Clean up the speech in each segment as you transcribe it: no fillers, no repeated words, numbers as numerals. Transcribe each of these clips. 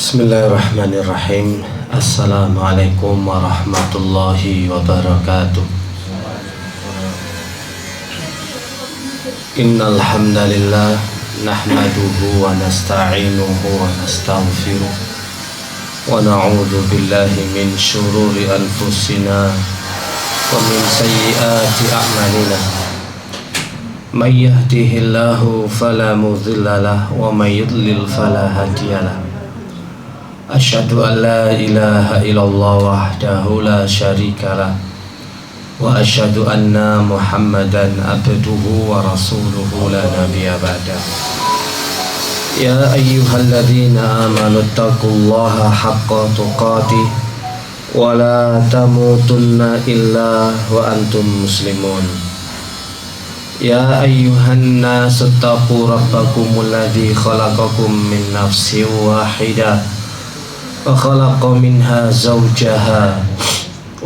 Bismillahirrahmanirrahim. Assalamualaikum warahmatullahi wabarakatuh. Innal hamdalillah nahmaduhu wa nasta'inuhu wa nastaghfiruh wa na'udzu billahi min shururi anfusina wa min sayyiati a'malina. May yahdihillahu fala mudilla lahu wa may yudlil fala hadiyalah. Asyhadu an la ilaha illallah wahdahu la syarikalah wa asyhadu anna Muhammadan abduhu wa rasuluhu la nabiyya ba'dah. Ya ayyuhalladzina amanu taqullaha haqqa tuqatih wa la tamutunna illa wa antum muslimun. Ya ayyuhan nasu taqu rabbakumul ladzi khalaqakum min nafsin wahidah wa khalaqa minha zawjaha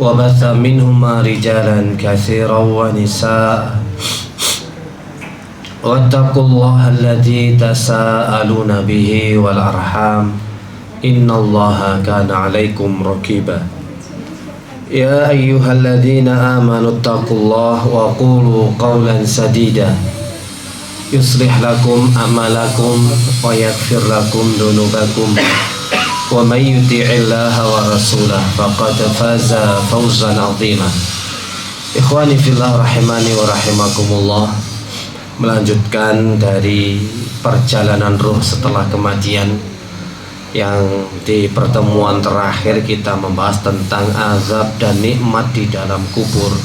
wa batha minhuma rijalan katsiran wa nisaa wattaqullaha alladzi tasaaluna bihi wal arham innallaha kana 'alaikum raqiba. Ya ayyuhalladzina amanu taqullaha wa qulu qawlan sadida yuslih lakum a'malakum wa yaghfir lakum dhunubakum wa may yuti'illaha wa rasulahu faqad faza fawzan 'azima. Ikhwani fillah rahimani wa rahimakumullah. Melanjutkan dari perjalanan ruh setelah kematian, yang di pertemuan terakhir kita membahas tentang azab dan nikmat di dalam kubur.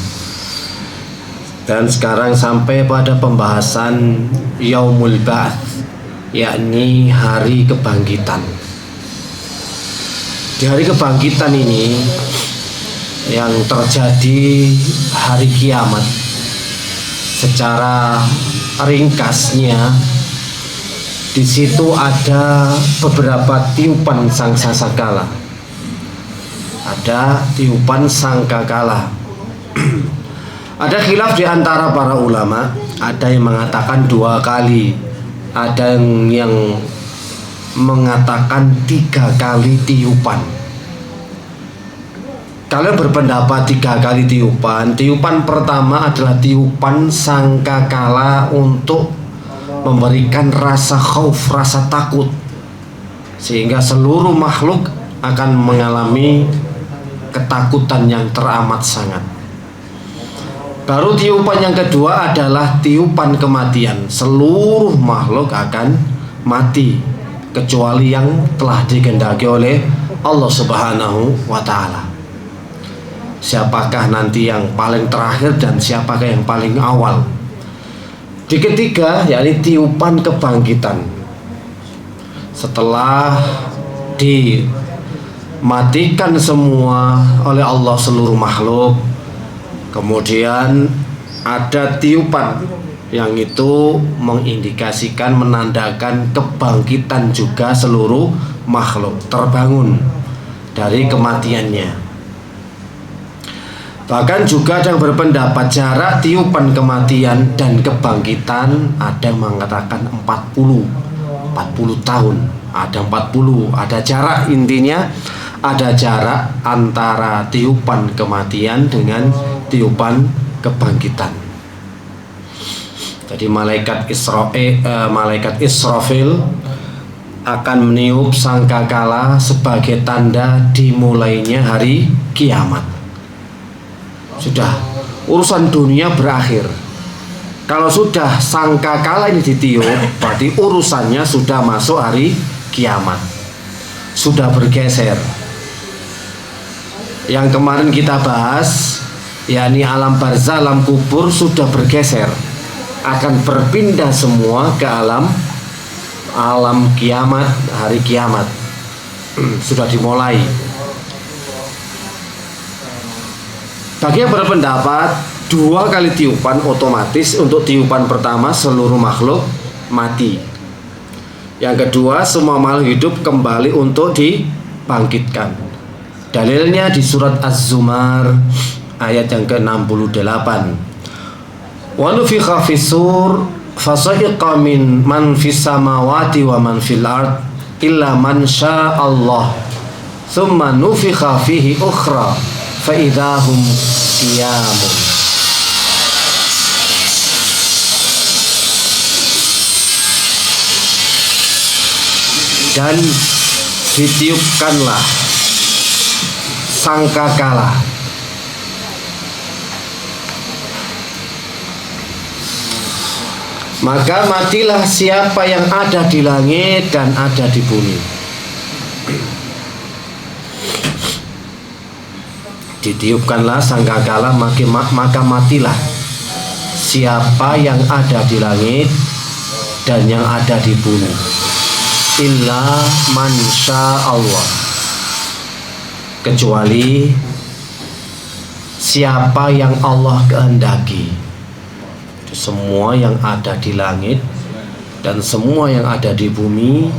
Dan sekarang sampai pada pembahasan Yaumul Ba'ts, yakni hari kebangkitan. Di hari kebangkitan ini yang terjadi hari kiamat, secara ringkasnya di situ ada beberapa tiupan sangkakala. Ada tiupan sangkakala. Ada khilaf di antara para ulama, ada yang mengatakan 2 kali, ada yang mengatakan 3 kali tiupan. Kalian berpendapat 3 kali tiupan. Tiupan pertama adalah tiupan sangkakala untuk memberikan rasa khauf, rasa takut, sehingga seluruh makhluk akan mengalami ketakutan yang teramat sangat. Baru tiupan yang kedua adalah tiupan kematian. Seluruh makhluk akan mati kecuali yang telah dikehendaki oleh Allah Subhanahu wa ta'ala. Siapakah nanti yang paling terakhir dan siapakah yang paling awal? Di ketiga, yakni tiupan kebangkitan. Setelah dimatikan semua oleh Allah seluruh makhluk, kemudian ada tiupan yang itu mengindikasikan, menandakan kebangkitan juga seluruh makhluk, terbangun dari kematiannya. Bahkan juga ada yang berpendapat jarak tiupan kematian dan kebangkitan, ada yang mengatakan 40 tahun, ada 40, ada jarak. Intinya ada jarak antara tiupan kematian dengan tiupan kebangkitan. Jadi malaikat Israfil akan meniup sangkakala sebagai tanda dimulainya hari kiamat. Sudah, urusan dunia berakhir. Kalau sudah sangkakala ini ditiup, berarti urusannya sudah masuk hari kiamat, sudah bergeser. Yang kemarin kita bahas, yakni alam barzah, alam kubur, sudah bergeser, akan berpindah semua ke alam kiamat, hari kiamat sudah dimulai. Bagi yang berpendapat 2 kali tiupan otomatis, untuk tiupan pertama seluruh makhluk mati, yang kedua semua makhluk hidup kembali untuk dibangkitkan. Dalilnya di surat Az-Zumar ayat yang ke-68. Wa nufikha fis-sur fasa'iqa min man fis samawati wa man fil ard illa man Allah thumma nufikha fihi ukhra fa idahum qiyamun. Dan ditiupkanlah sangkakala, maka matilah siapa yang ada di langit dan ada di bumi. Ditiupkanlah sangkakala, maka matilah siapa yang ada di langit dan yang ada di bumi, illa man Allah, kecuali siapa yang Allah kehendaki. Semua yang ada di langit dan semua yang ada di bumi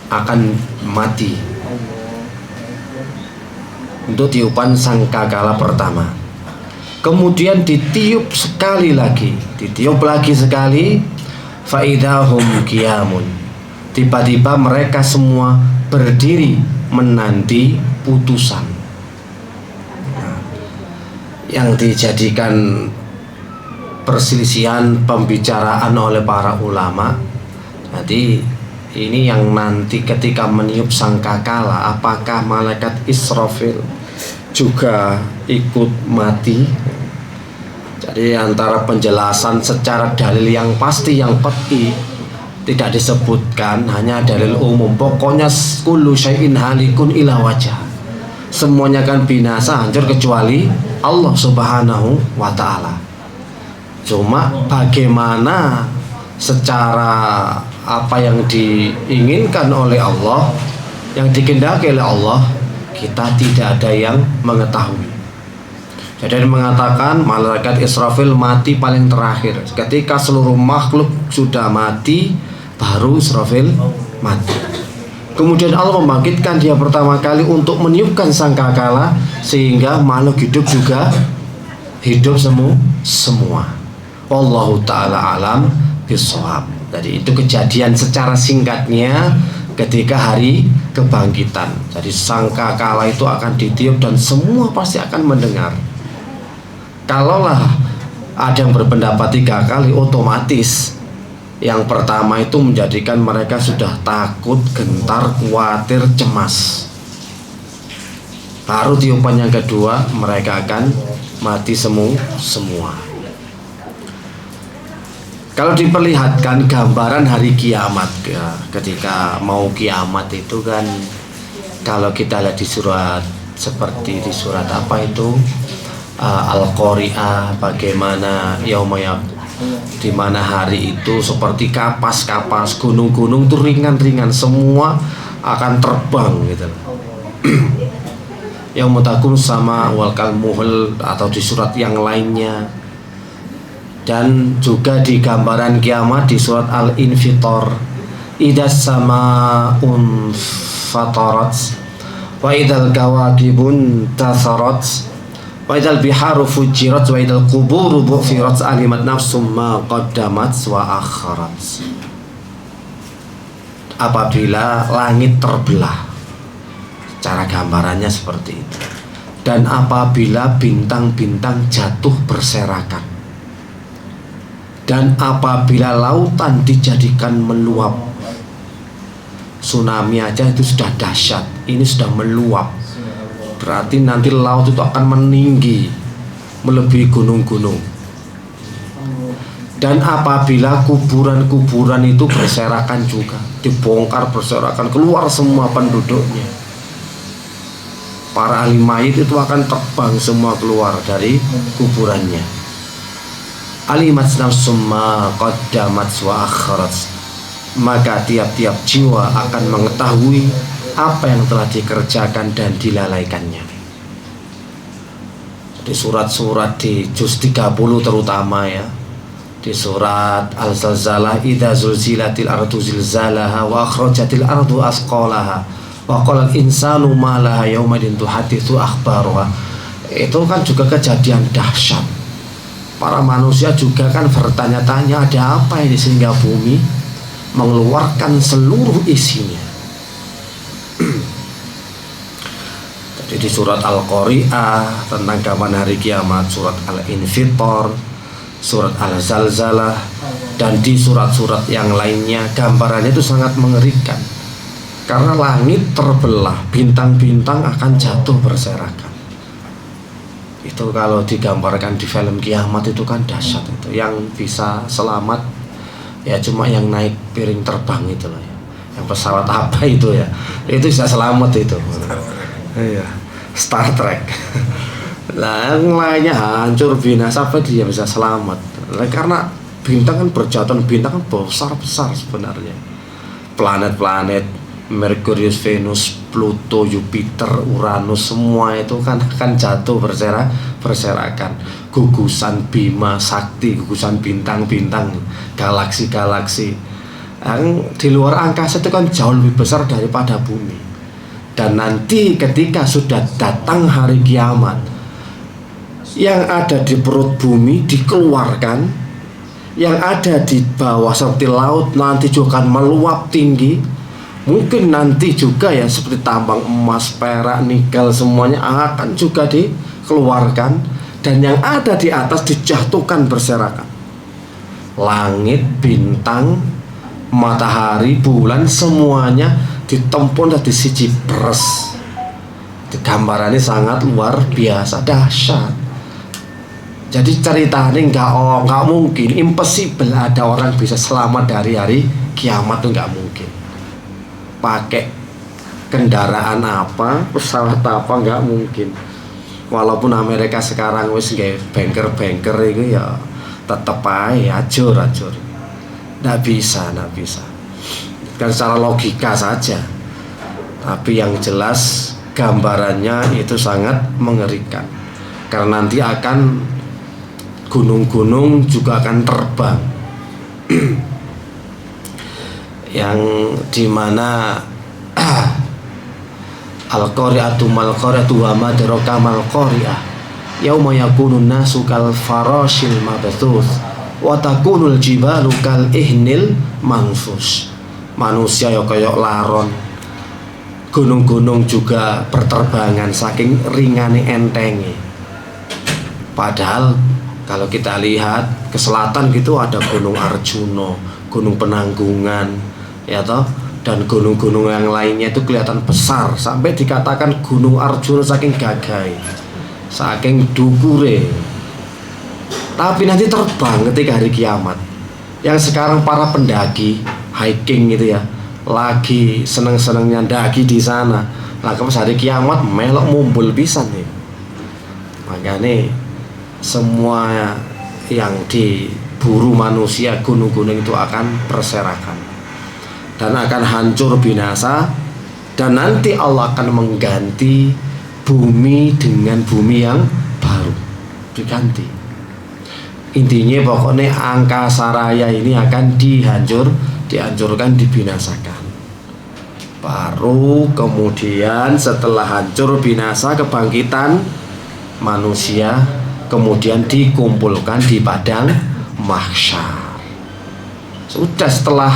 akan mati untuk tiupan sangkakala pertama. Kemudian ditiup sekali lagi, ditiup lagi sekali, faidahum qiyamun. Tiba-tiba mereka semua berdiri menanti putusan. Nah, yang dijadikan perselisihan pembicaraan oleh para ulama, jadi ini yang nanti ketika meniup sangkakala, apakah malaikat Israfil juga ikut mati? Jadi antara penjelasan secara dalil yang pasti, yang qat'i, tidak disebutkan, hanya dalil umum. Pokoknya kullu syai'in halikun ila wajah, semuanya akan binasa, hancur kecuali Allah Subhanahu wa ta'ala. Cuma bagaimana secara apa yang diinginkan oleh Allah, yang dikehendaki oleh Allah, kita tidak ada yang mengetahui. Jadi mengatakan malaikat Israfil mati paling terakhir. Ketika seluruh makhluk sudah mati, baru Israfil mati. Kemudian Allah membangkitkan dia pertama kali untuk meniupkan sangkakala, sehingga makhluk hidup juga hidup semua. Wallahu ta'ala alam bishawab. Jadi itu kejadian secara singkatnya ketika hari kebangkitan. Jadi sangkakala itu akan ditiup dan semua pasti akan mendengar. Kalaulah ada yang berpendapat 3 kali, otomatis yang pertama itu menjadikan mereka sudah takut, gentar, khawatir, cemas. Baru tiupan yang kedua mereka akan mati semua. Kalau diperlihatkan gambaran hari kiamat ya, ketika mau kiamat itu kan, kalau kita lihat di surat, seperti di surat apa itu, Al-Qari'ah, bagaimana yaumaya, di mana hari itu seperti kapas-kapas, gunung-gunung itu ringan-ringan, semua akan terbang gitu. Yang mutakun sama wal kalmuhul, atau di surat yang lainnya. Dan juga di gambaran kiamat di surat Al-Infitor, idas sama'un fatarat wa idal kawakibun tasarat wa idal biharu fujirat wa idal kuburu bu'firat alimat nafsum ma qaddamat wa akharat. Apabila langit terbelah, cara gambarannya seperti itu. Dan apabila bintang-bintang jatuh berserakan, dan apabila lautan dijadikan meluap, tsunami aja itu sudah dahsyat, ini sudah meluap, berarti nanti laut itu akan meninggi melebihi gunung-gunung. Dan apabila kuburan-kuburan itu berserakan juga, dibongkar berserakan, keluar semua penduduknya, para ahli mayit itu akan terbang semua keluar dari kuburannya. Alimat nafsum ma qaddamat wa akharat, maka tiap-tiap jiwa akan mengetahui apa yang telah dikerjakan dan dilalaikannya. Di surat-surat di juz 30 terutama ya, di surat Al-Zalzalah, idza zulzilatil ardu zilzalaha wa akhrajatil ardu asqalaha wa qala al-insanu ma laha yaumadin tuhadditsu akhbaruha. Itu kan juga kejadian dahsyat. Para manusia juga kan bertanya-tanya, ada apa ini sehingga bumi mengeluarkan seluruh isinya. Jadi di surat Al-Qari'ah tentang gambaran hari kiamat, surat Al-Infitor, surat Al-Zalzalah, dan di surat-surat yang lainnya gambarannya itu sangat mengerikan. Karena langit terbelah, bintang-bintang akan jatuh berserakan. Itu kalau digambarkan di film kiamat itu kan dahsyat itu. Yang bisa selamat ya cuma yang naik piring terbang itu loh ya. Yang pesawat apa itu ya, itu bisa selamat itu. Iya, Star Trek. Nah, yang lainnya hancur binasa, apa dia bisa selamat? Nah, karena bintang kan berjatuhan, bintang kan besar-besar sebenarnya. Planet-planet Merkurius, Venus, Pluto, Jupiter, Uranus, semua itu kan akan jatuh berserakan. Gugusan Bima Sakti, gugusan bintang-bintang, galaksi-galaksi yang di luar angkasa itu kan jauh lebih besar daripada bumi. Dan nanti ketika sudah datang hari kiamat, yang ada di perut bumi dikeluarkan, yang ada di bawah seperti laut nanti juga akan meluap tinggi. Mungkin nanti juga ya seperti tambang emas, perak, nikel, semuanya akan juga dikeluarkan. Dan yang ada di atas dijatuhkan berserakan. Langit, bintang, matahari, bulan, semuanya ditempun dan disiji pres. Gambarannya sangat luar biasa, dahsyat. Jadi ceritanya nggak mungkin, impossible ada orang bisa selamat dari hari kiamat, itu nggak mungkin. Pakai kendaraan apa, pesawat apa, nggak mungkin. Walaupun Amerika sekarang wis nggak banker itu ya tetep aja acur. Nggak bisa. Kan secara logika saja. Tapi yang jelas gambarannya itu sangat mengerikan. Karena nanti akan gunung-gunung juga akan terbang. Yang dimana Al-Qari'atu mal-Qari'atu wa ma adraka mal-Qari'ah yauma yakunun nasu kal farashil mabthus wa takunul jibalu kal ihnil manfus. Manusia ya kayak laron, gunung-gunung juga berterbangan saking ringane entenge. Padahal kalau kita lihat ke selatan gitu ada Gunung Arjuna, Gunung Penanggungan, ya toh, dan gunung-gunung yang lainnya itu kelihatan besar sampai dikatakan Gunung Arjuna saking gagai, saking dukure. Tapi nanti terbang ketika hari kiamat. Yang sekarang para pendaki hiking gitu ya, lagi seneng-senengnya daki di sana. Lah pas hari kiamat melok mumbul pisan nih. Makanya semua yang diburu manusia, gunung-gunung itu akan berserakan dan akan hancur binasa, dan nanti Allah akan mengganti bumi dengan bumi yang baru, diganti. Intinya pokoknya angkasa raya ini akan dihancurkan, dibinasakan. Baru kemudian setelah hancur binasa, kebangkitan manusia kemudian dikumpulkan di padang mahsyar. Sudah setelah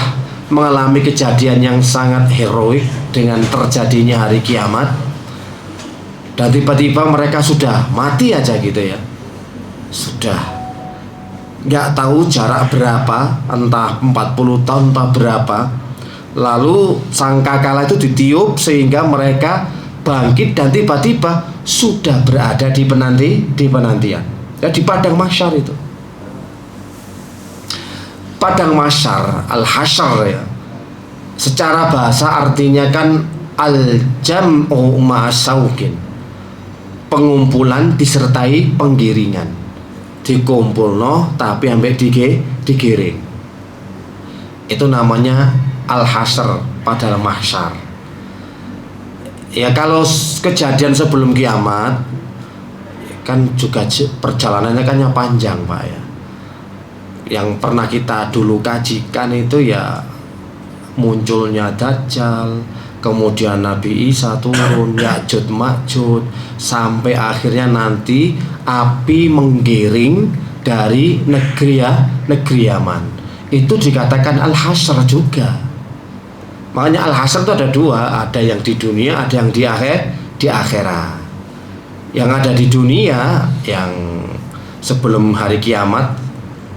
mengalami kejadian yang sangat heroik dengan terjadinya hari kiamat, dan tiba-tiba mereka sudah mati aja gitu ya, sudah nggak tahu jarak berapa, entah 40 tahun entah berapa, lalu sangkakala itu ditiup sehingga mereka bangkit dan tiba-tiba sudah berada di penantian ya, di padang mahsyar itu. Padang mahsyar, al-hasyar ya, secara bahasa artinya kan al-jam'u ma'asaukin, pengumpulan disertai penggiringan. Dikumpulno tapi ambek digiring. Itu namanya al-hasyr, padang mahsyar. Ya kalau kejadian sebelum kiamat kan juga perjalanannya kan panjang Pak ya. Yang pernah kita dulu kajikan itu ya munculnya Dajjal, kemudian Nabi Isa turun, Ya'jud Ma'jud, sampai akhirnya nanti api menggiring dari negeri Yaman. itu dikatakan al-hasyr juga. Makanya al-hasyr itu ada dua, ada yang di dunia, ada yang di akhirat. Yang ada di dunia, yang sebelum hari kiamat,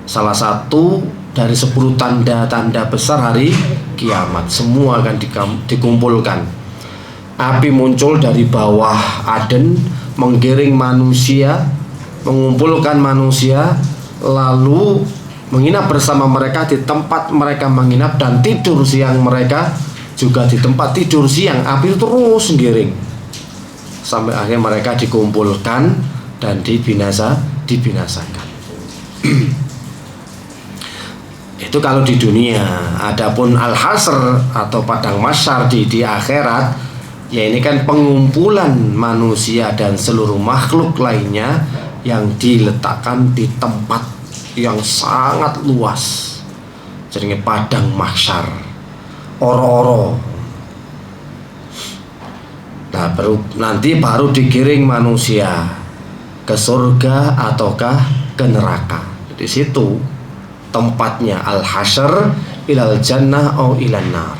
salah satu dari 10 tanda-tanda besar hari kiamat, semua akan dikumpulkan. Api muncul dari bawah Aden, menggiring manusia, mengumpulkan manusia, lalu menginap bersama mereka di tempat mereka menginap, dan tidur siang mereka juga di tempat tidur siang. Api itu terus menggiring sampai akhirnya mereka dikumpulkan dan dibinasakan. Itu kalau di dunia. Adapun al-hasyr atau padang mahsyar di akhirat, ya ini kan pengumpulan manusia dan seluruh makhluk lainnya yang diletakkan di tempat yang sangat luas, jadi padang mahsyar, oro-oro. Nah, nanti baru digiring manusia ke surga ataukah ke neraka. Di situ tempatnya al-hasyr, ilal jannah au ilan nar.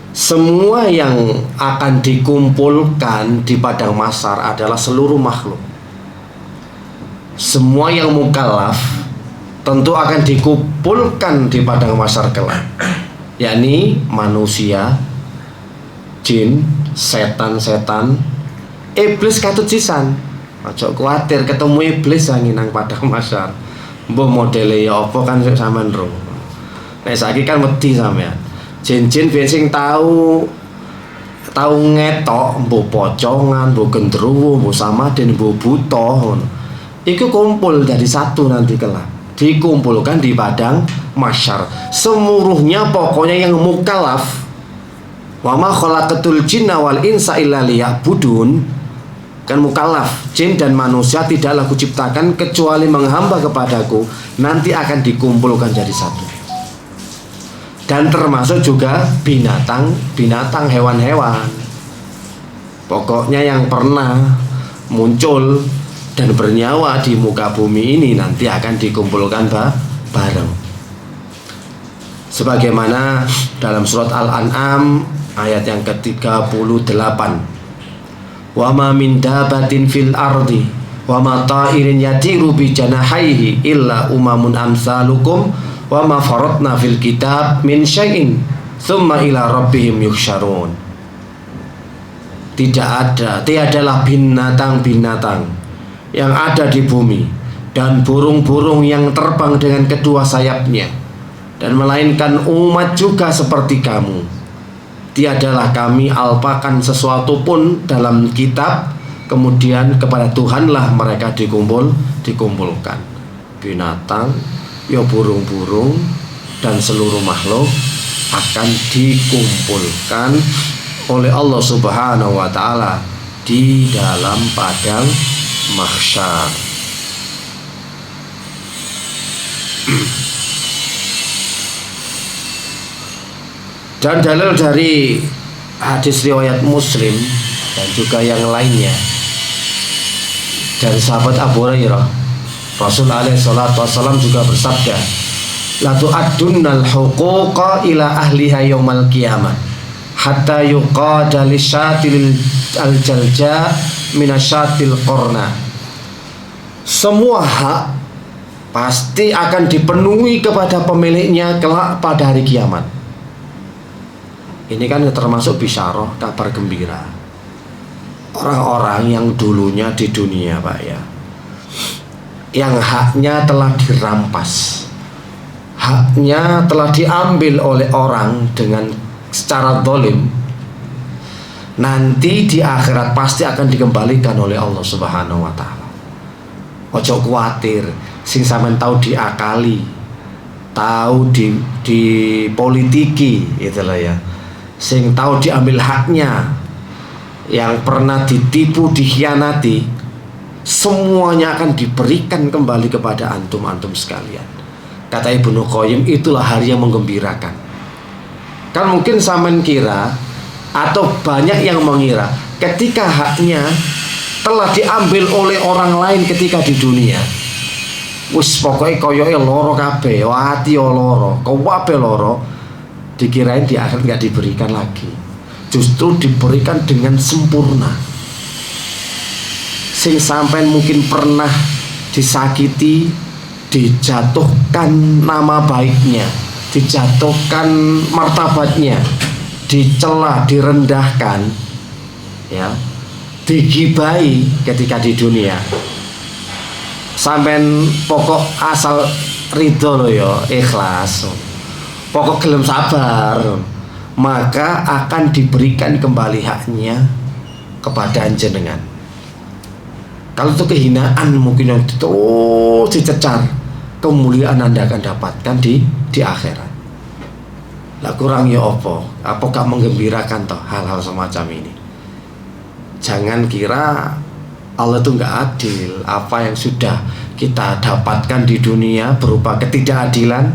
Semua yang akan dikumpulkan di padang mahsyar adalah seluruh makhluk. Semua yang mukallaf tentu akan dikumpulkan di padang mahsyar kelak, yakni manusia, jin, setan-setan, iblis katut sisan. Ojo kuatir ketemu iblis yang nang padang mahsyar. Mbok modele ya apa kan sampean ro. Nek saiki kan wedi sampean. Jin-jin biyen sing tau ngetok mbok pocongan, mbok gendruwo, mbok samaden, mbok buta ngono. Iku kumpul jadi satu nanti kelak. Dikumpulkan di padang mahsyar. Seluruhnya pokoknya yang mukallaf. Wa ma khalaqatul jinna wal insa illa liya'budun. Kan mukallaf, jin dan manusia tidaklah kuciptakan kecuali menghamba kepadaku. Nanti akan dikumpulkan jadi satu. Dan termasuk juga binatang, hewan-hewan. Pokoknya yang pernah muncul dan bernyawa di muka bumi ini nanti akan dikumpulkan bareng. Sebagaimana dalam surat Al-An'am ayat yang ke-38. Wa ma min dabatin fil ardi wa ma ta'irin yatiru bi janahaihi illa umamun amsalukum wa ma faratna fil kitab min syai'in thumma ila rabbihim yuhsyarun. Tiadalah binatang-binatang yang ada di bumi dan burung-burung yang terbang dengan kedua sayapnya, dan melainkan umat juga seperti kamu. Tiadalah kami alpakan sesuatu pun dalam kitab, kemudian kepada Tuhanlah mereka dikumpulkan. Binatang, ya burung-burung dan seluruh makhluk akan dikumpulkan oleh Allah Subhanahu wa ta'ala di dalam padang mahsyar. Dan dalil dari hadis riwayat Muslim dan juga yang lainnya dari sahabat Abu Hurairah, Rasul alaihi salatu wasallam juga bersabda, la tu'addunnal huquqa ila ahliha yaumal qiyamah hatta yuqada lisyatil aljalja minasyatil qorna. Semua hak pasti akan dipenuhi kepada pemiliknya kelak pada hari kiamat. Ini kan termasuk bisyarah, kabar gembira. Orang-orang yang dulunya di dunia, Pak ya, yang haknya telah dirampas, haknya telah diambil oleh orang dengan secara zalim, nanti di akhirat pasti akan dikembalikan oleh Allah Subhanahu wa ta'ala. Ojo kuatir, sing sampean tahu diakali, tahu di politiki, itulah ya. Sing tahu diambil haknya, yang pernah ditipu, dikhianati, semuanya akan diberikan kembali kepada antum-antum sekalian. Kata Ibnu Qayyim, itulah hari yang menggembirakan. Kan mungkin sampean kira, atau banyak yang mengira, ketika haknya telah diambil oleh orang lain ketika di dunia, Wis pokoke koyoke loro kabeh, ati loro, kabeh loro. Dikirain di akhir nggak diberikan lagi, justru diberikan dengan sempurna. Sing sampean mungkin pernah disakiti, dijatuhkan nama baiknya, dijatuhkan martabatnya, dicela, direndahkan, ya, digibai ketika di dunia. Sampean pokok asal ridho lo ya, ikhlas. Pokok gelem sabar, maka akan diberikan kembali haknya kepada jenengan. Kalau itu kehinaan mungkin yang terus dicecar, kemuliaan Anda akan dapatkan di akhirat. Lah kurang ya apa? Apa gak menggembirakan toh hal-hal semacam ini? Jangan kira Allah itu nggak adil. Apa yang sudah kita dapatkan di dunia berupa ketidakadilan,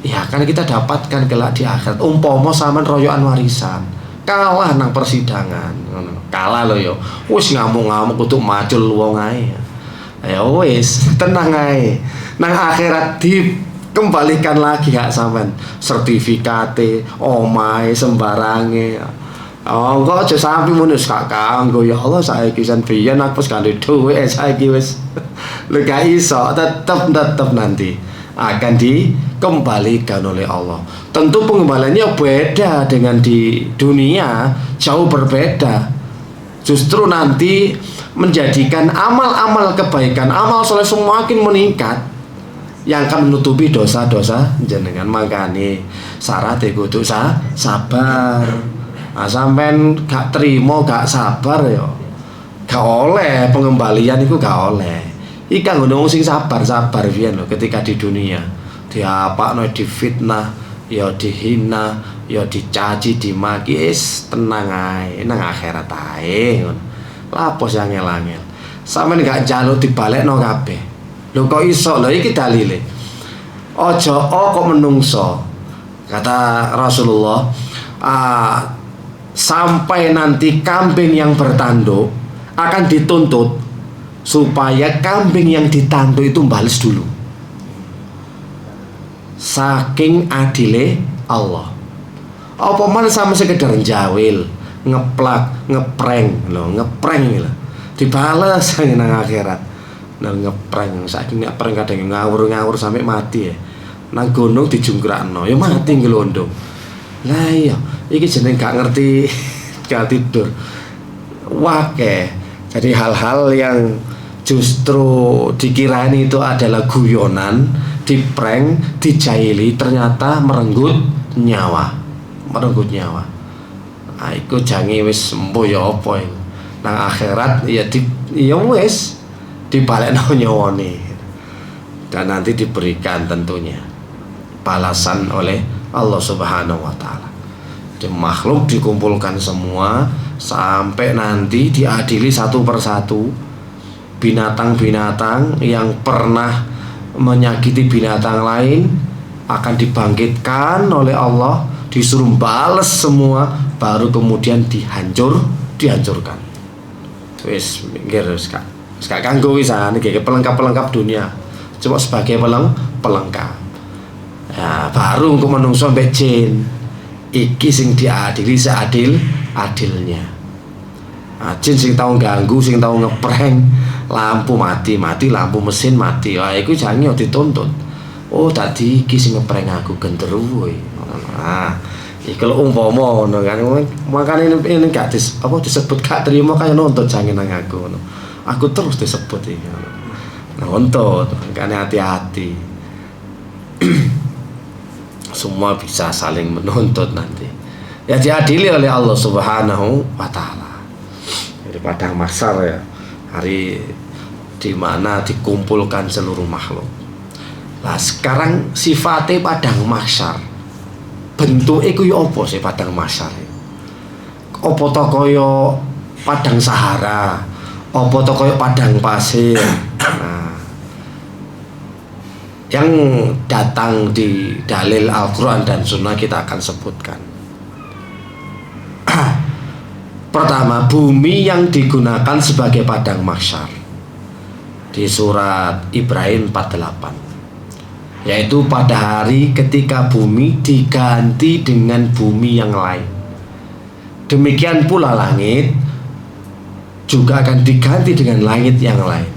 ya kan kita dapatkan kelak di akhirat. Umpama sampean royokan warisan, kalah nang persidangan, kalah lo yo, wis ngamuk-ngamuk kudu macul wong ae. Ya wis, tenang ae. Nang akhirat dikembalikan lagi hak sampean, sertifikate, omahe sembarange. Oh, kok aja sampe ngono sak kanggo ya Allah saiki san biyen aku wis gandhe dhuwit saiki wis. Lha gak iso, tetep nanti akan dikembalikan oleh Allah. Tentu pengembaliannya beda dengan di dunia, jauh berbeda. Justru nanti menjadikan amal-amal kebaikan, amal soleh semakin meningkat, yang akan menutupi dosa-dosa jenengan. Makane syaratnya kudu sabar. Nah, sampean gak terima, gak sabar ya, gak oleh pengembalian itu, gak oleh. Ikan ngono sing sabar pian lho ketika di dunia. Diapakno, difitnah, ya dihina, ya dicaci, dimaki, tenang ae, nang akhirat ae ngono. Lapo sing angel-angel. Sampeyan gak njaluk dibalekno kabeh. Lho kok iso? Lho iki dalile. Aja kok menungso. Kata Rasulullah, sampai nanti kambing yang bertanduk akan dituntut supaya kambing yang ditanduk itu bales dulu. Saking adile Allah. Apa man sama sekedar jawil, ngeplak, ngeprank lho, ngeprank lho. Dibales nang akhirat. Nang ngeprank, saiki nek prank kadang ngawur-ngawur sampai mati ya. Nang gunung dijungkrakno, ya mati ngelondong. Lah iya, iki jeneng gak ngerti gak tidur. Wake. Jadi hal-hal yang justru dikirain itu adalah guyonan, diprank, dijaili, ternyata merenggut nyawa. Nah, iku jange wis empuh ya apa iku. Nang akhirat ya wis dibalekno nyawane. Dan nanti diberikan tentunya balasan oleh Allah Subhanahu wa taala. Di makhluk dikumpulkan semua sampai nanti diadili satu persatu. Binatang-binatang yang pernah menyakiti binatang lain akan dibangkitkan oleh Allah, disuruh balas semua, baru kemudian dihancurkan. Wis minggir wis Kak. Wis gak kanggo wisan iki pelengkap-pelengkap dunia. Cuma sebagai pelengkap. Ya, baru untuk menungso mbek jin. Iki sing diadili seadil-adilnya. Nah, jin sing tau ganggu, sing tau ngeprank, lampu mati, lampu mesin mati. Wah, iku jange dituntut. Oh, tadi iki sing ngeprank aku genderuwo. Nah, iki lho umpama ngono kan. Makane ini gak disebut gak terima kaya nuntut jange nang aku ngono. Aku terus disebut iki. Nuntut, makane hati-hati. Semua bisa saling menuntut nanti. Ya diadili oleh Allah Subhanahu wa taala. Di padang mahsyar ya, hari di mana dikumpulkan seluruh makhluk. Nah, sekarang sifatnya padang mahsyar. Bentuknya ku yo apa sih padang mahsyar? Apa to kaya padang Sahara? Apa to kaya padang pasir? Nah, yang datang di dalil Al-Quran dan Sunnah kita akan sebutkan. Pertama, bumi yang digunakan sebagai padang mahsyar di surat Ibrahim 48, yaitu pada hari ketika bumi diganti dengan bumi yang lain. Demikian pula langit juga akan diganti dengan langit yang lain.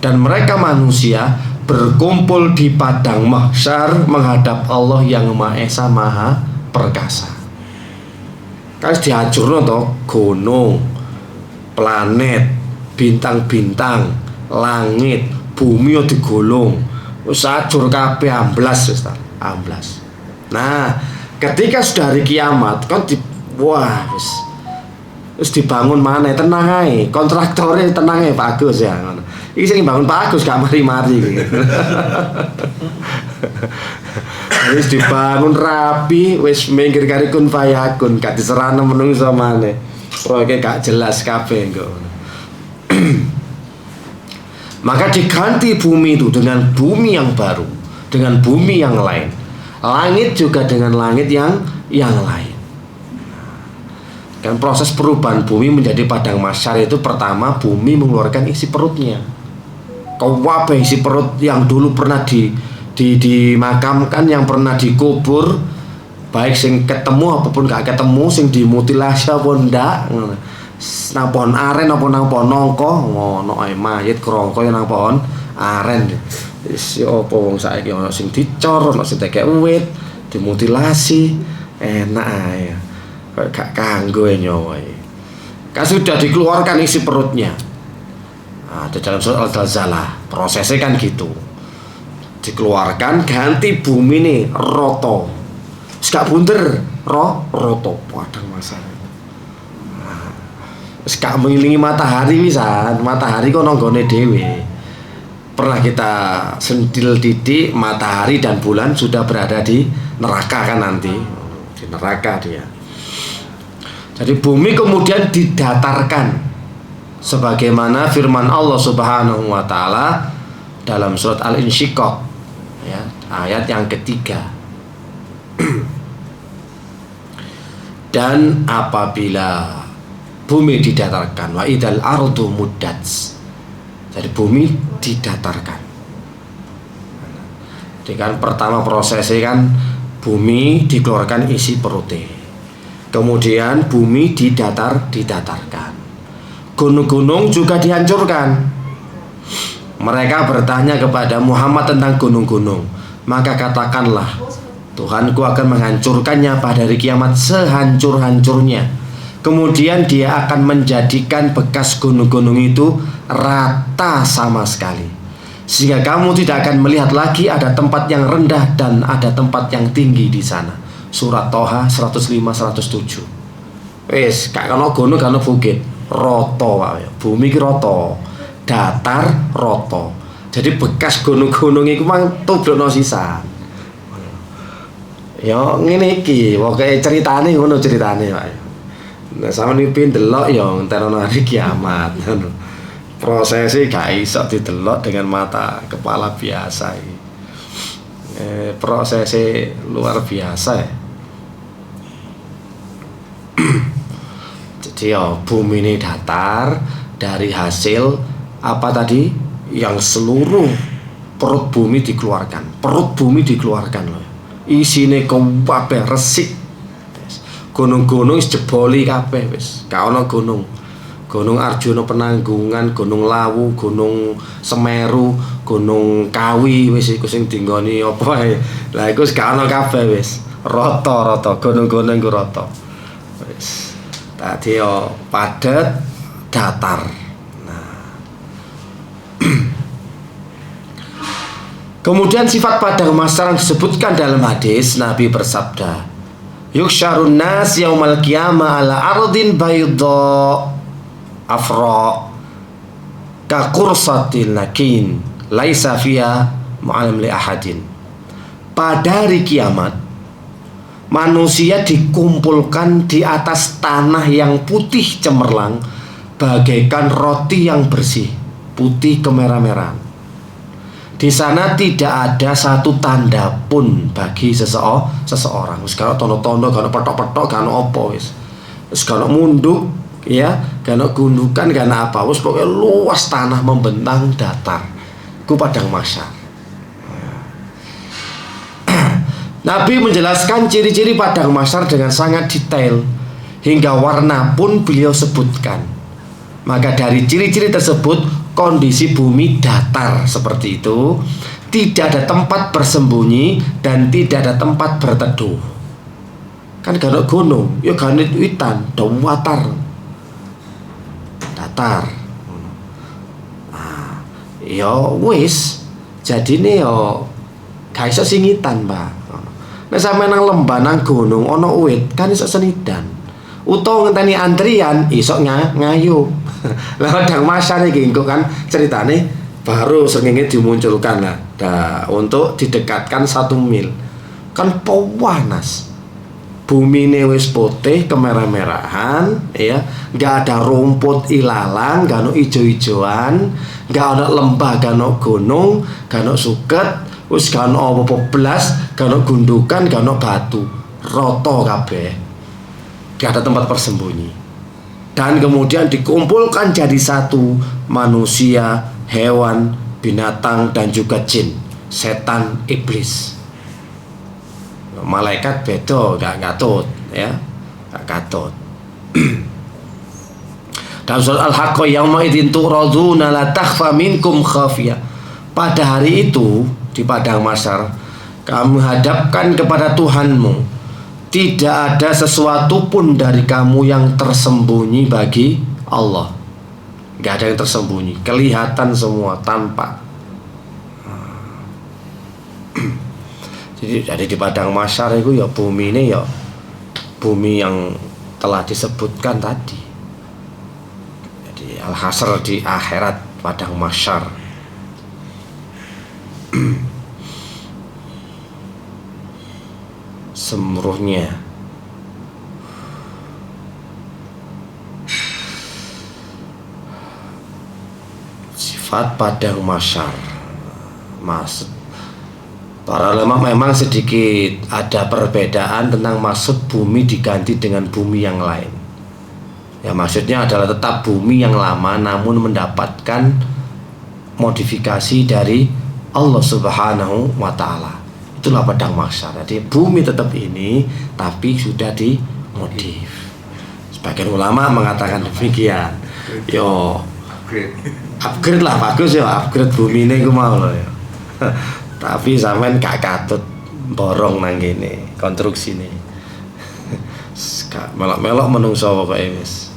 Dan mereka manusia berkumpul di padang mahsyar menghadap Allah yang Maha Esa Maha Perkasa. Kan dihancurno to gunung, planet, bintang-bintang, langit, bumi yo digolong. Wis hancur kabeh, amblas wis ta, amblas. Nah, ketika sudah hari kiamat kan wah wis dibangun mana tenang ae, kontraktornya tenang ae Pak Agus ya ngono. Iki sing bangun Pak Agus gak mari-mari gitu. Wis dibangun rapi, wis minggir kari kun fayakun, gak diserahno menungso maneh. Proyeke gak jelas kabeh kok. Maka diganti bumi itu dengan bumi yang baru, dengan bumi yang lain. Langit juga dengan langit yang lain. Dan proses perubahan bumi menjadi padang mahsyar itu pertama bumi mengeluarkan isi perutnya. Kabeh isi perut yang dulu pernah dimakamkan, yang pernah dikubur, baik sing ketemu apapun gak ketemu, sing dimutilasi apa ndak, nang pohon aren apa nang pohon nangka, ngono ae mayit krangka nang pohon aren. Wis apa wong saiki ana sing dicor, ana sing tekek uwit, dimutilasi, enak ae. Gak kanggo nyawa iki. Kan sudah dikeluarkan isi perutnya. Nah, di dalam surat Al-Zalzalah prosesnya kan gitu, dikeluarkan ganti bumi nih roto, gak bunter roto padang masalah. Nah, gak mengilingi matahari pisan, matahari kok nonggone dhewe. Pernah kita sentil titik matahari dan bulan sudah berada di neraka kan nanti, di neraka dia. Jadi bumi kemudian didatarkan sebagaimana firman Allah Subhanahu wa taala dalam surat Al-Insyiqaq ya, ayat yang ketiga. Dan apabila bumi didatarkan, wa idal ardu muddat, jadi bumi didatarkan. Jadi kan pertama prosesnya kan bumi dikeluarkan isi perutnya, kemudian bumi didatarkan. Gunung-gunung juga dihancurkan. Mereka bertanya kepada Muhammad tentang gunung-gunung, maka katakanlah, Tuhanku akan menghancurkannya pada hari kiamat sehancur-hancurnya. Kemudian dia akan menjadikan bekas gunung-gunung itu rata sama sekali, sehingga kamu tidak akan melihat lagi ada tempat yang rendah dan ada tempat yang tinggi di sana. Surat Toha 105-107. Wes, gak ono gunung, gak ono bukit, roto wae. Bumi ki roto, datar roto. Jadi bekas gunung-gunung iku mang tublokno sisan. Ya ngene iki, pokoke ceritane ngono ceritane wae. Nah, sampeyan iki ndelok ya enterono hari kiamat. Prosesnya gak iso didelok dengan mata kepala biasa iki. Prosesnya luar biasa ya. Jadi ya bumi ini datar dari hasil apa tadi, yang seluruh perut bumi dikeluarkan. Perut bumi dikeluarkan loh. Isine kabeh resik. Gunung-gunung wis jeboli kabeh wis. Gak ono gunung. Gunung Arjuna Penanggungan, Gunung Lawu, Gunung Semeru, Gunung Kawi wis iku sing dinggoni apa ae. Lah iku wis gak ono kabeh wis. Rata-rata gunung-gunung iku rata. Wis. Tadi yo padat, datar. Nah. Kemudian sifat padang mahsyar yang disebutkan dalam hadis, Nabi bersabda, yuksharun nas yaumal qiyamah ala ardin bayda afra ka qursatil lakin laisa fiha mu'alim li ahadin. Pada hari kiamat manusia dikumpulkan di atas tanah yang putih cemerlang bagaikan roti yang bersih, putih kemerah-merahan. Di sana tidak ada satu tanda pun bagi seseorang. Wis kalau tondo-tondo, kalau petok-petok, kalau opo wis. Wis kalau munduk ya, gak ono gundukan, gak ono apa, wis pokoknya luas tanah membentang datar. Ku padang mahsyar. Nabi menjelaskan ciri-ciri padang mahsyar dengan sangat detail, hingga warna pun beliau sebutkan. Maka dari ciri-ciri tersebut, kondisi bumi datar seperti itu, tidak ada tempat bersembunyi dan tidak ada tempat berteduh. Kan gak ada gunung, ya gak ada witan, dawatar, datar. Nah, ya wis, jadi nih yo gak iso singitan, Pak. Nek sampe nang lembah nang gunung ono wit, kan iso senidan. Utawa ngenteni antrian iso ngayuh. Lah padang mahsyar iki engko kan ceritane baru srengenge dimunculkan lah. Untuk didekatkan 1 mil. Kan panas. Bumine wis putih kemerah-merahan, ya, nggak ada rumput ilalang, nggak ada ijo-ijoan, nggak ada lembah, nggak ada gunung, nggak ada suket, wis gak ada apa-apa blas, gak ada gundukan, gak ada batu, roto kabeh, gak ada tempat bersembunyi. Dan kemudian dikumpulkan jadi satu manusia, hewan, binatang dan juga jin, setan, iblis. Malaikat beda, gak ngatut, ya, gak katut. Dalam surat Al-Haqqah, yauma idzin tu'raduna la takhfa minkum khafiyah. Pada hari itu di padang mahsyar, kamu hadapkan kepada Tuhanmu, tidak ada sesuatu pun dari kamu yang tersembunyi bagi Allah. Gak ada yang tersembunyi, kelihatan semua, tampak. Jadi di padang mahsyar itu ya bumi ini ya bumi yang telah disebutkan tadi. Jadi al-hasyr di akhirat, padang mahsyar. Semeruhnya sifat padang mahsyar, maksud para ulama memang sedikit ada perbedaan tentang maksud bumi diganti dengan bumi yang lain. Ya, maksudnya adalah tetap bumi yang lama namun mendapatkan modifikasi dari Allah Subhanahu wa Ta'ala. Itulah padang mahsyar. Jadi bumi tetap ini tapi sudah dimodif. Sebagian ulama mengatakan demikian. Yo upgrade lah, bagus ya, upgrade bumi ini ku mau loh ya. Tapi sampean gak katut borong nang kene konstruksi ini. Melok-melok menungso pokoke wis.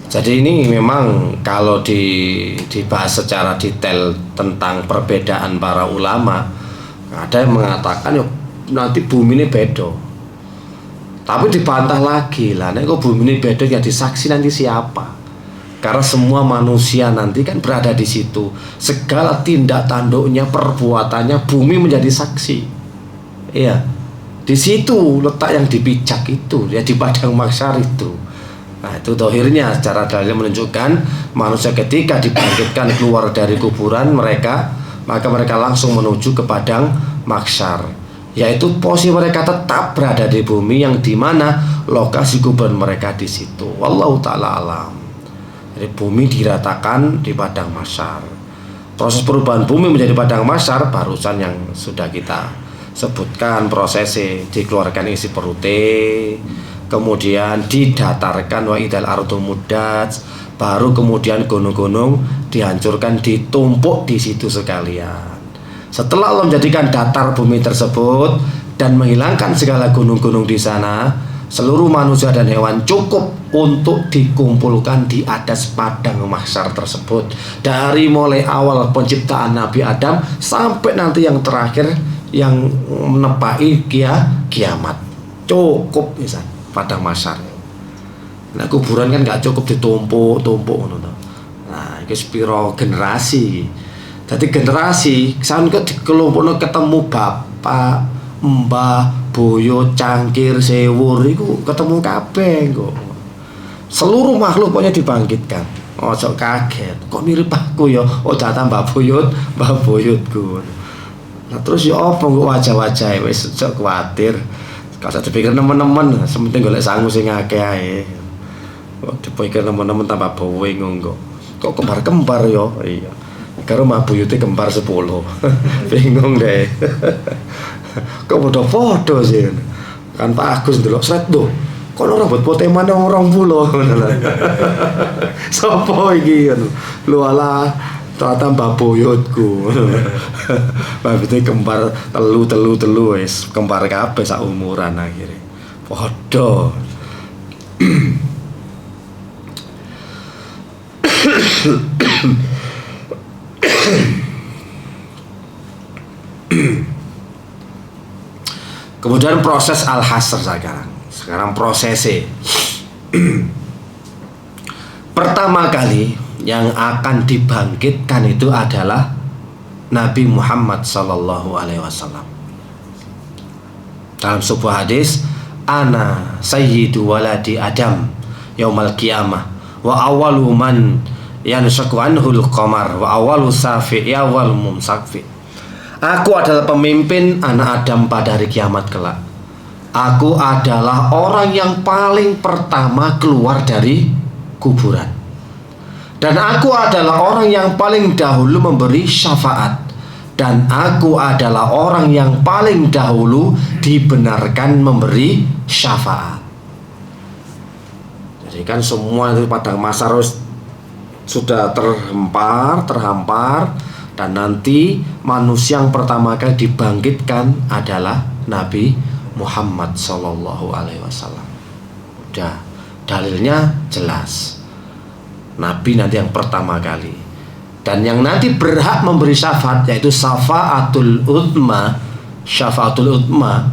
Jadi ini memang kalau dibahas secara detail tentang perbedaan para ulama, ada yang mengatakan yuk nanti bumi ini beda, tapi dibantah lagi lah, nek kok bumi ini beda ya disaksi nanti siapa? Karena semua manusia nanti kan berada di situ, segala tindak tanduknya, perbuatannya bumi menjadi saksi. Iya, di situ letak yang dipijak itu, ya di padang mahsyar itu. Nah itu dohirnya secara dalil menunjukkan manusia ketika dibangkitkan keluar dari kuburan mereka, maka mereka langsung menuju ke padang mahsyar, yaitu posisi mereka tetap berada di bumi yang dimana lokasi kuburan mereka di situ. Wallahu ta'ala alam. Jadi bumi diratakan di padang mahsyar. Proses perubahan bumi menjadi padang mahsyar barusan yang sudah kita sebutkan, prosesnya dikeluarkan isi perute, kemudian didatarkan wa idal ardu muddat, baru kemudian gunung-gunung dihancurkan, ditumpuk di situ sekalian. Setelah Allah menjadikan datar bumi tersebut dan menghilangkan segala gunung-gunung di sana, seluruh manusia dan hewan cukup untuk dikumpulkan di atas padang mahsyar tersebut. Dari mulai awal penciptaan Nabi Adam sampai nanti yang terakhir yang menepai kiamat. Cukup misalnya padang mahsyar. Nah kuburan kan gak cukup ditumpuk-tumpuk. Nah itu sepiro generasi. Jadi generasi sampe dikelompokno ketemu bapak, mbah, boyo, cangkir, sewur itu ketemu kabeh kok. Seluruh makhluk pokoknya dibangkitkan ojo kaget. Kok mirip aku ya? Oh ternyata Mbah Buyutku. Nah terus ya apa kok wajah-wajah wis ojo kuwatir. Kalau dipikir teman-teman, sementing golek sangu sing akeh ae. Kok dipikir teman-teman tambah bingung kok. Kok kembar-kembar ya? Iya. Karo Mbah Buyute kembar 10. Bingung deh. Kok podo-podo sih. Kan Pak Agus ndelok sret lho. Kok ora buat potemane wong 20 ngono lho. Sopo iki ngono. Lho alah ternyata Mbah Buyutku. Mbah Buyute kembar telu wis kembar kabeh sak umuran akhire. Podo. Kemudian proses al-hasr sekarang prosesnya. Pertama kali yang akan dibangkitkan itu adalah Nabi Muhammad sallallahu alaihi wasallam. Dalam sebuah hadis, ana sayyidu waladi Adam yaumal qiyamah wa awwalu man yanshaqqu anhul qamar wa awwalu safi'i wal mumsakfi. Aku adalah pemimpin anak Adam pada hari kiamat kelak. Aku adalah orang yang paling pertama keluar dari kuburan. Dan aku adalah orang yang paling dahulu memberi syafaat. Dan aku adalah orang yang paling dahulu dibenarkan memberi syafaat. Jadi kan semua itu padang mahsyar sudah terhampar. Dan nanti manusia yang pertama kali dibangkitkan adalah Nabi Muhammad Sallallahu Alaihi Wasallam. Udah, dalilnya jelas. Nabi nanti yang pertama kali. Dan yang nanti berhak memberi syafaat yaitu syafaatul uzma. Syafaatul uzma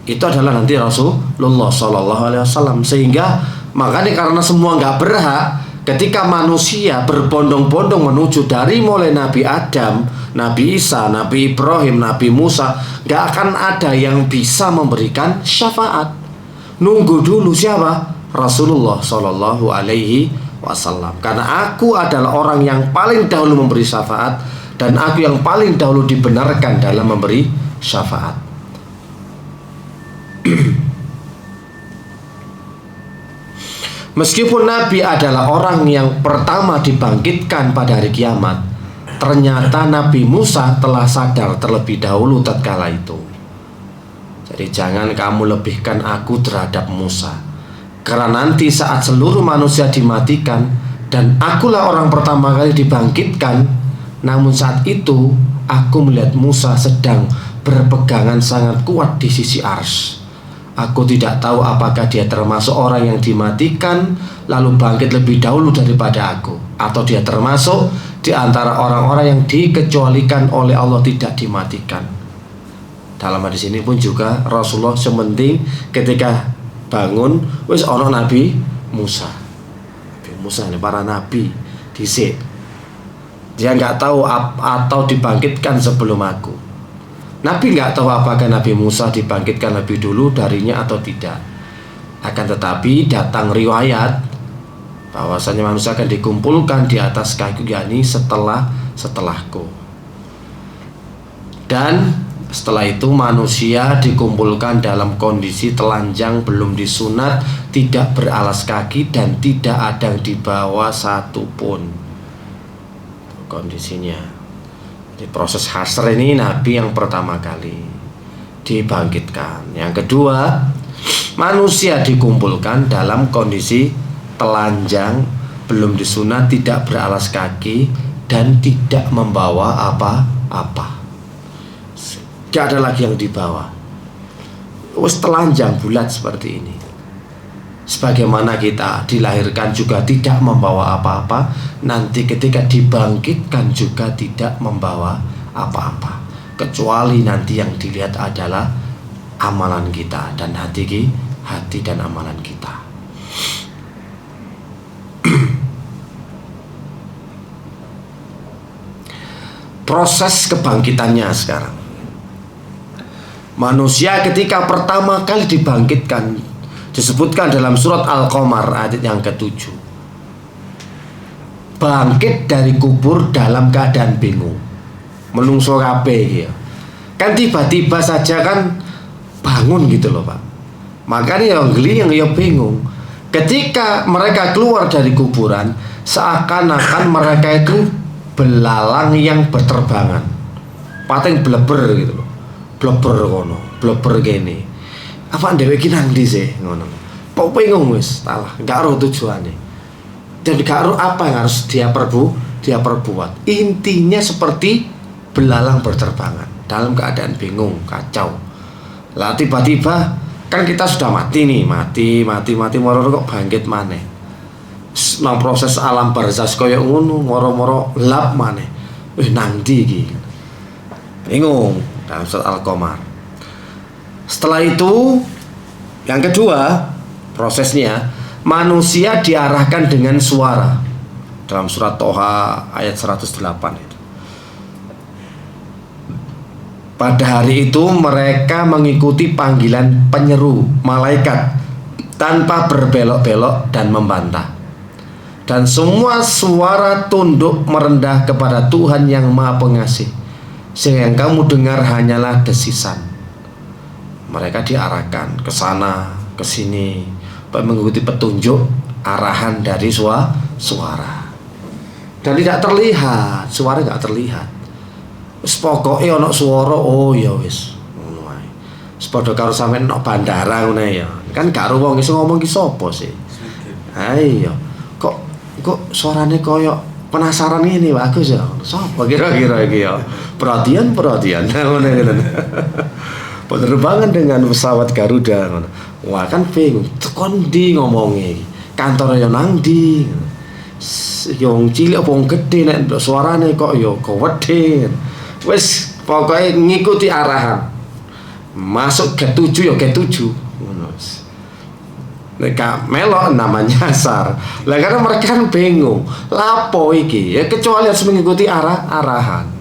itu adalah nanti Rasulullah Sallallahu Alaihi Wasallam. Sehingga makanya karena semua nggak berhak, ketika manusia berbondong-bondong menuju dari mulai Nabi Adam, Nabi Isa, Nabi Ibrahim, Nabi Musa, gak akan ada yang bisa memberikan syafaat. Nunggu dulu siapa? Rasulullah Sallallahu Alaihi Wasallam. Karena aku adalah orang yang paling dahulu memberi syafaat dan aku yang paling dahulu dibenarkan dalam memberi syafaat. Meskipun Nabi adalah orang yang pertama dibangkitkan pada hari kiamat, ternyata Nabi Musa telah sadar terlebih dahulu tatkala itu. Jadi jangan kamu lebihkan aku terhadap Musa, karena nanti saat seluruh manusia dimatikan dan akulah orang pertama kali dibangkitkan, namun saat itu aku melihat Musa sedang berpegangan sangat kuat di sisi arsy. Aku tidak tahu apakah dia termasuk orang yang dimatikan lalu bangkit lebih dahulu daripada aku, atau dia termasuk di antara orang-orang yang dikecualikan oleh Allah tidak dimatikan. Dalam hadis ini pun juga Rasulullah sementing ketika bangun wis ono Nabi Musa. Nabi Musa ini para nabi dhisik. Dia nggak tahu atau dibangkitkan sebelum aku. Nabi nggak tahu apakah Nabi Musa dibangkitkan lebih dulu darinya atau tidak. Akan tetapi datang riwayat bahwasanya manusia akan dikumpulkan di atas kayu, yakni setelahku. Dan setelah itu manusia dikumpulkan dalam kondisi telanjang, belum disunat, tidak beralas kaki dan tidak ada yang dibawa satupun. Kondisinya. Di proses hasr ini Nabi yang pertama kali dibangkitkan. Yang kedua, manusia dikumpulkan dalam kondisi telanjang, belum disunat, tidak beralas kaki dan tidak membawa apa-apa. Gak ada lagi yang dibawa. Wes telanjang bulat seperti ini. Sebagaimana kita dilahirkan juga tidak membawa apa-apa, nanti ketika dibangkitkan juga tidak membawa apa-apa, kecuali nanti yang dilihat adalah amalan kita dan hati dan amalan kita. Proses kebangkitannya sekarang. Manusia ketika pertama kali dibangkitkan disebutkan dalam surat Al-Qamar ayat yang ke-7. bangkit dari kubur dalam keadaan bingung. Menungso kabeh ya. Kan tiba-tiba saja kan bangun gitu loh Pak. Makanya yang geli yang bingung. Ketika mereka keluar dari kuburan, seakan-akan mereka itu belalang yang berterbangan. Pating bleber gitu loh. Bleber kono, bleber gini. Apa dhewe iki nang ndi sih ngono. Kok bingung wis, salah, enggak ero tujuane. Dan enggak ero apa yang harus dia perbuat. Intinya seperti belalang berterbangan dalam keadaan bingung, kacau. Lah tiba-tiba kan kita sudah mati nih, mati moro kok bangkit maneh. Nang proses alam barzakh koyo ngono, moro-moro lap maneh. Nang ndi iki? Bingung dalam surat Al-Qamar. Setelah itu yang kedua prosesnya, manusia diarahkan dengan suara dalam surat Toha ayat 108 itu. Pada hari itu mereka mengikuti panggilan penyeru malaikat tanpa berbelok-belok dan membantah. Dan semua suara tunduk merendah kepada Tuhan yang Maha Pengasih. Sehingga yang kamu dengar hanyalah desisan. Mereka diarahkan ke sana, ke sini, mengikuti petunjuk arahan dari suara. Dan tidak terlihat, suara tidak terlihat. Wis pokoke ana swara, oh ya wis ngono ae. Wis padha karo sampean nek bandara ngono ya. Kan gak ero wong iso ngomong ki sapa sih. Ha iya. Kok suarane koyo penasaran ngene bagus ya. Sapa kira-kira iki ya? Perhatian ngono ngono. Penerbangan dengan pesawat Garuda ngono. Wah kan bingung, tekon ndi ngomonge. Kantor ya nang ndi. Yang cilik apa wong gedhe nek suarane kok ya gawedhe. Wis pokoknya ngikuti arahan. Masuk gate 7 ya gate 7. Ngono wis. Nek melok namanya nyasar. Lah karena mereka kan bingung. Lapo iki? Ya kecuali harus mengikuti arahan.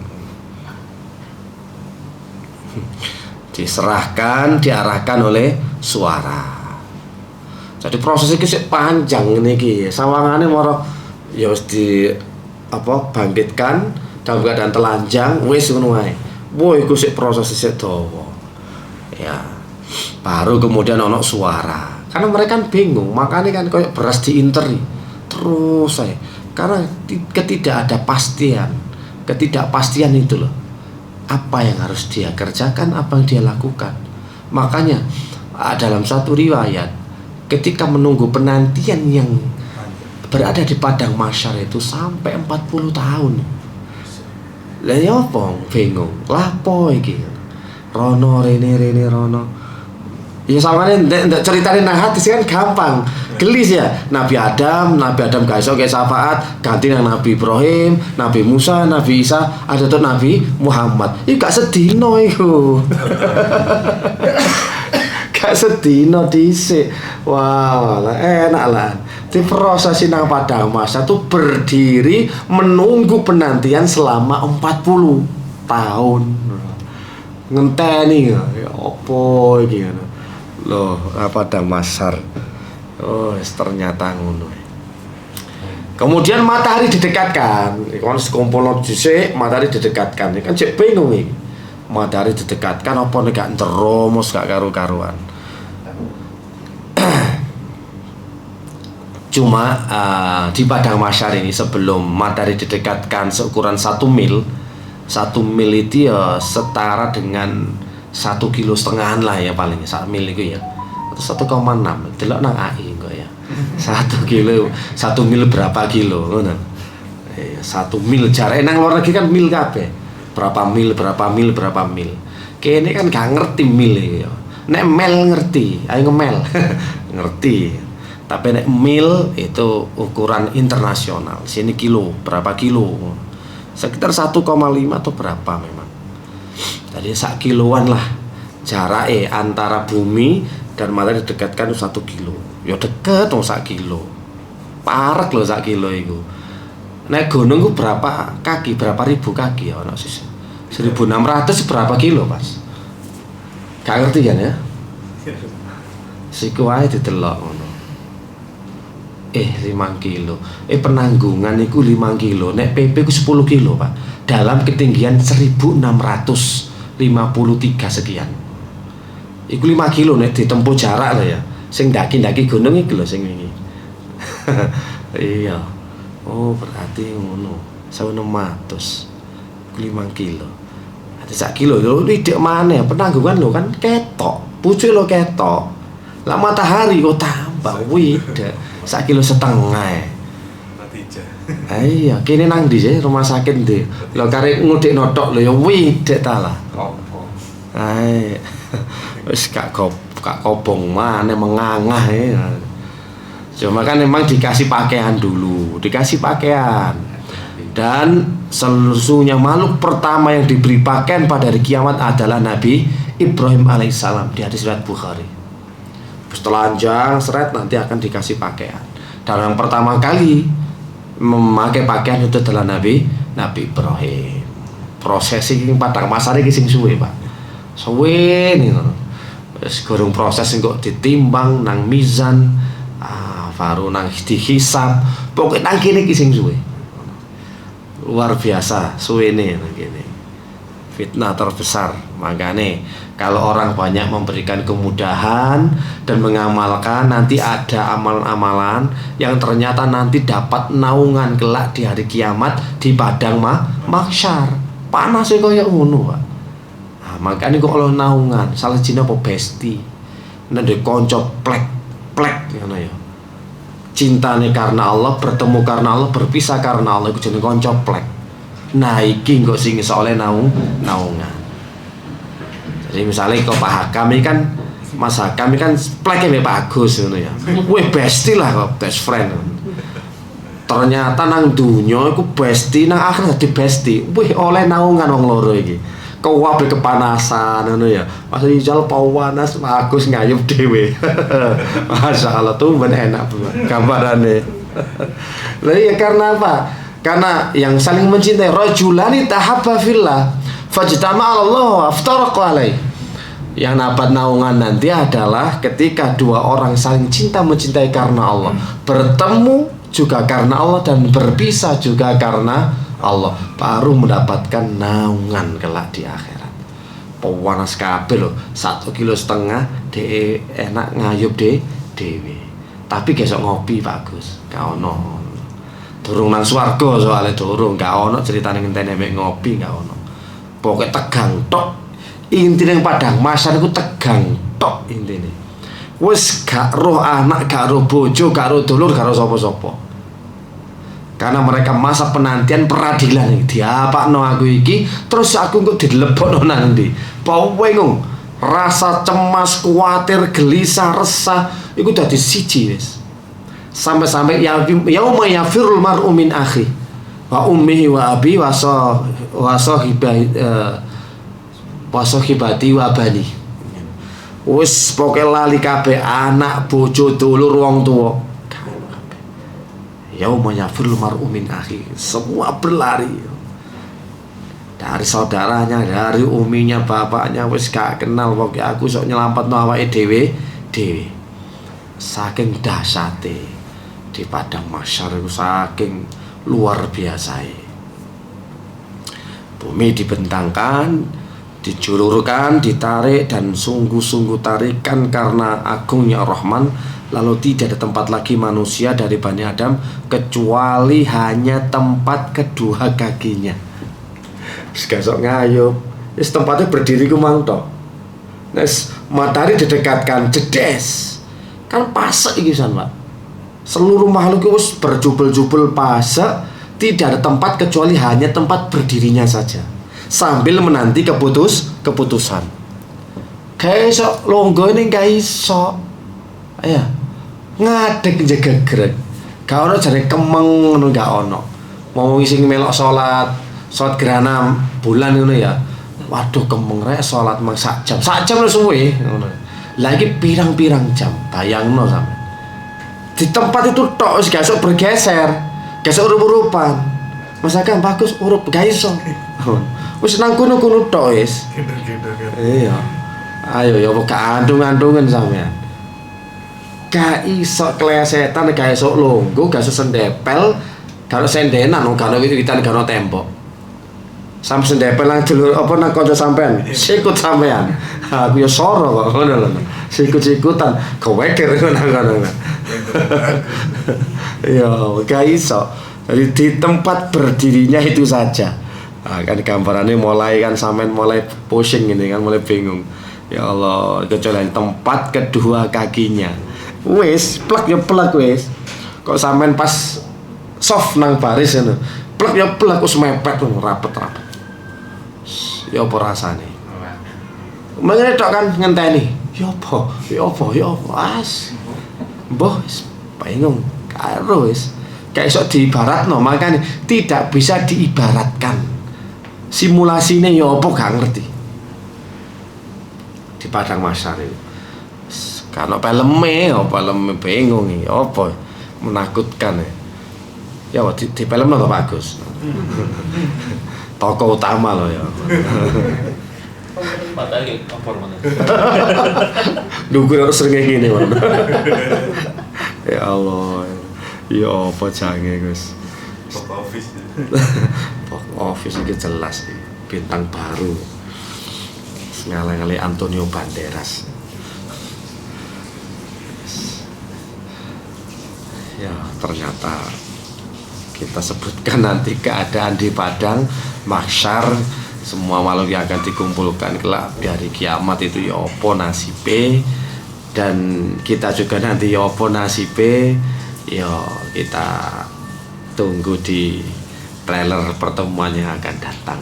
Diarahkan oleh suara. Jadi proses iki sik panjang ngene iki. Sawangane moro ya wis bangkitkan dalam keadaan telanjang wis ngono wae. Woi iku sik proses sik dawa. Ya. Baru kemudian ono suara. Karena mereka kan bingung, makanya kan kayak beras diinteri. Terus saya karena ketidakpastian itu loh. Apa yang harus dia kerjakan, apa yang dia lakukan. Makanya dalam satu riwayat ketika menunggu penantian yang berada di padang mahsyar itu sampai 40 tahun. Lah ya apa bingung. Lapo iki? Rono rene rono. Ya samane ndak ceritane nang hati kan gampang. Gelis ya. Nabi Adam gak iso ke syafaat, ganti nang Nabi Ibrahim, Nabi Musa, Nabi Isa, ada tuh Nabi Muhammad. Iku gak sedino iku. Gak sedino dhisik. Wah, enak lah. Di proses nang padang masa tuh berdiri menunggu penantian selama 40 tahun. Ngenteni ya opo iki loh padang mahsyar. Oh, ternyata ngono. Kemudian matahari didekatkan. Kon sekumpul dhisik matahari didekatkan. Kan cek bingung iki. Matahari didekatkan apa nek gak nteromos gak karu-karuan. Cuma di padang mahsyar ini sebelum matahari didekatkan seukuran 1 mil. 1 mil itu ya setara dengan 1,5 kilo lah ya paling 1 mil itu ya. Atau 1,6 delok nang AI kok ya. 1 kilo, 1 mil berapa kilo ngono. 1 mil jarake nang luar negeri kan mil kabeh. Berapa mil. Kene kan gak ngerti mil iki ya. Nek mel ngerti, ayo ngemel. Ngerti. Tapi nek mil itu ukuran internasional. Sini kilo, berapa kilo? Sekitar 1,5 atau berapa memang. Jadi 1 kiloan lah jaraknya antara bumi dan matahari didekatkan 1 kilo. Ya deket dong 1 kilo. Parek loh 1 kilo itu. Naik gunung itu berapa kaki, berapa ribu kaki ya ono sih. 1.600 berapa kilo Mas? Gak ngerti kan ya? Siku ae didelok ngono. 5 kilo. Penanggungan itu 5 kilo. Nek PP ku 10 kilo, Pak. Dalam ketinggian 1653 sekian. Iku 5 kilo nek ditempuh jarak lah ya. Sing daki-daki gunung iki lho sing wingi. Iya. Oh, berarti ngono. 1600. 5 kilo. Ati sak kilo lho tidak maneh penanggungan lho kan ketok. Pucuk lho ketok. Lah matahari kok tambah widak. 1,5 kilo. Iya, kene nang ndi sih rumah sakit ndi? Lho karek ngudikno tok lho ya widak ta lah. Kopo. Ae. Wis gak kobong maneh mengangah ya. Cuma kan memang dikasih pakaian dulu, dikasih pakaian. Dan sesungguhnya makhluk pertama yang diberi pakaian pada hari kiamat adalah Nabi Ibrahim alaihissalam di hadis riwayat Bukhari. Telanjang seret nanti akan dikasih pakaian. Dan yang pertama kali memakai pakaian itu adalah Nabi Ibrahim. Prosesi ini padang masar ini sing suwe, Pak. Suwe nih. Wis gorong proses kok ditimbang nang mizan, baru nang dihisab. Pokoke nang kene iki sing suwe. Luar biasa suwene nang kene. Fitnah terbesar. Makanya kalau orang banyak memberikan kemudahan dan mengamalkan, nanti ada amalan-amalan yang ternyata nanti dapat naungan kelak di hari kiamat di padang mahsyar. Panas kaya ngono, Pak. Nah, makanya kok kalau naungan salah jina apa besti. Nek kanca plek ngono ya. Cintane karena Allah, bertemu karena Allah, berpisah karena Allah iku jenenge kanca plek. Nah, iki kok sing iso oleh naungan. Jadi misalnya kok Pak Hakam ini kan, Mas Hakam ini kan pleknya mbek Pak Agus ngono ya. Wih bestie lah kok, best friend. Ternyata nang dunya iku bestie, nang akhirat dadi bestie. Wih oleh naungan wong loro iki. Kuwabe kepanasan ngono ya. Mas Rizal pawanas, Pak Agus ngayup dhewe. Masyaallah tuh enak gambarane. Lah ya karena apa? Karena yang saling mencintai, rajulani tahabba fillah fajtama'a Allah aftaraqa alaih. Yang dapat naungan nanti adalah ketika dua orang saling cinta mencintai karena Allah, bertemu juga karena Allah dan berpisah juga karena Allah, baru mendapatkan naungan kelak di akhirat. Pawanas kabeh lho, 1,5 kilo de enak ngayup dhewe. Tapi gesok ngopi bagus, gak ono. Durung nang swarga soalnya durung, gak ono ceritane ngenteni mek ngopi gak ono. Pokoke tegang tok. Intine padang mahsyar iku tegang tok intine. Wis gak roh anak, gak roh bojo, gak roh dulur, gak roh sapa-sapa. Karena mereka masa penantian peradilan iki. Diapakno aku iki, terus aku kok dilebokno nang ndi? Pokoke rasa cemas, kuatir, gelisah, resah iku dadi siji wis. Sampai-sampai yauma yafirul mar'u min akhi wa ummihi wa abi wa sahibati wa bani. Wis pokoke lali kabeh anak, bojo, dulur, wong tuwa. Yauma yafirul mar'u min akhi, semua berlari. Dari saudaranya, dari uminya, bapaknya wis gak kenal pokoke aku sok nyelametno awake dhewe. Saking dahsyate di padang mahsyar itu, saking luar biasa. Bumi dibentangkan, dijulurkan, ditarik, dan sungguh-sungguh tarikan karena agungnya Rahman. Lalu tidak ada tempat lagi manusia dari Bani Adam kecuali hanya tempat kedua kakinya. Segasok ngayup, tempatnya berdiri kumang tok. Nes matahari didekatkan, jedes, kan pasek iki san, Pak. Seluruh makhluk itu berjubel-jubel pasek, tidak ada tempat kecuali hanya tempat berdirinya saja, sambil menanti keputusan. Kayak iso longgo ini gak iso, ya ngadeg jegegreg, gak ono jare kemeng ngono, gak ono. Mau sing melok salat gerhana bulan ngono ya, waduh kemeng rek salat mang sak jam lu suwe ngono. Lagi pirang-pirang jam, bayangno sampe. Di tempat itu tok wis gak iso bergeser, gak iso urup-urupan. Masakan bagus urup gak iso. Wis nang kono-kono tok wis. Iya. Ayo ya kok andung-andungan sampean. gak iso klesetan, gak iso lungguh, gak iso sendepel, gak iso sendenan, gak ono wit-witan, gak ono tembok. Sampe sendepel nang dulur apa nang kanca sampean, sikut sampean. Aku ya soro kok ngono lho. Sikut-sikutan, keweder ngono. Ya, gak iso. Jadi di tempat berdirinya itu saja. Nah, kan gambarannya mulai kan sampean mulai pusing ini kan, mulai bingung. Ya Allah, kecuali tempat kedua kakinya. Wis, plek ya plek wis. Kok sampean pas soft nang baris ngono. Plek ya plek wis mepet rapet-rapet. Ya apa rasane? Mengene tok kan ngenteni. Ya apa? Ya apa? Ya apa? As. Mbah wis bingung karo wis. Kayak iso diibaratno, makanya tidak bisa diibaratkan. Simulasinya ya apa gak ngerti. Di padang mahsyar itu. Kalau filmnya bingung nih, apa menakutkan ya. Ya di film lo bagus. Tokoh utama loh ya. Matanya kompor mana? Dukur harus sering gini man. Ya Allah. Ya apa jange Gus. Box office. Box office ini jelas nih. Bintang baru. Ngale-ngale Antonio Banderas. Ya ternyata kita sebutkan nanti keadaan di padang mahsyar, semua makhluk yang akan dikumpulkan kelak di hari kiamat itu ya apa nasibe, dan kita juga nanti ya apa nasibe, ya kita tunggu di trailer pertemuan yang akan datang.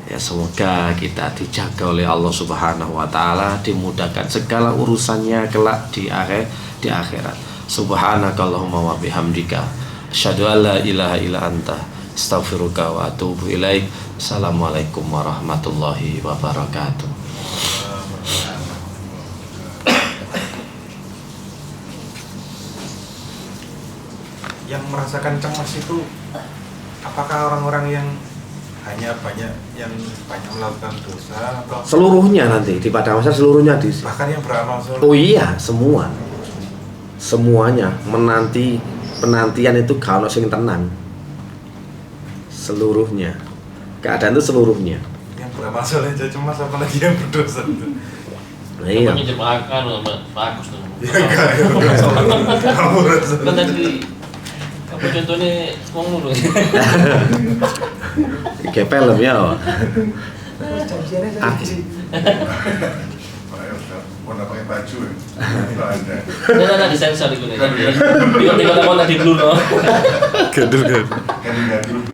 Ya semoga kita dijaga oleh Allah Subhanahu wa taala, dimudahkan segala urusannya kelak di akhirat. Subhanakallahumma wa bihamdika asyhadu an la ilaha illa anta astaghfiruka wa atubu ilaik. Assalamualaikum warahmatullahi wabarakatuh. Yang merasakan cemas itu apakah orang-orang yang hanya banyak melakukan dosa atau Seluruhnya nanti di padang mahsyar, seluruhnya di. bahkan yang beramal soleh? Oh iya, semuanya penantian itu gak ono sing tenang. Seluruhnya. Keadaan itu seluruhnya. Yang beramal soleh aja cemas, apalagi yang berdosa itu. Nah, iya. Minjem makan sama Pak Agus tuh. Ya enggak, ya kamu rasa. Kan tadi apa contohnya ngomong dulu. Kayak film ya. Mau pakai baju ya? Ada. Nah, disensor itu nih. Tinggal tadi dulu. Ganti-ganti.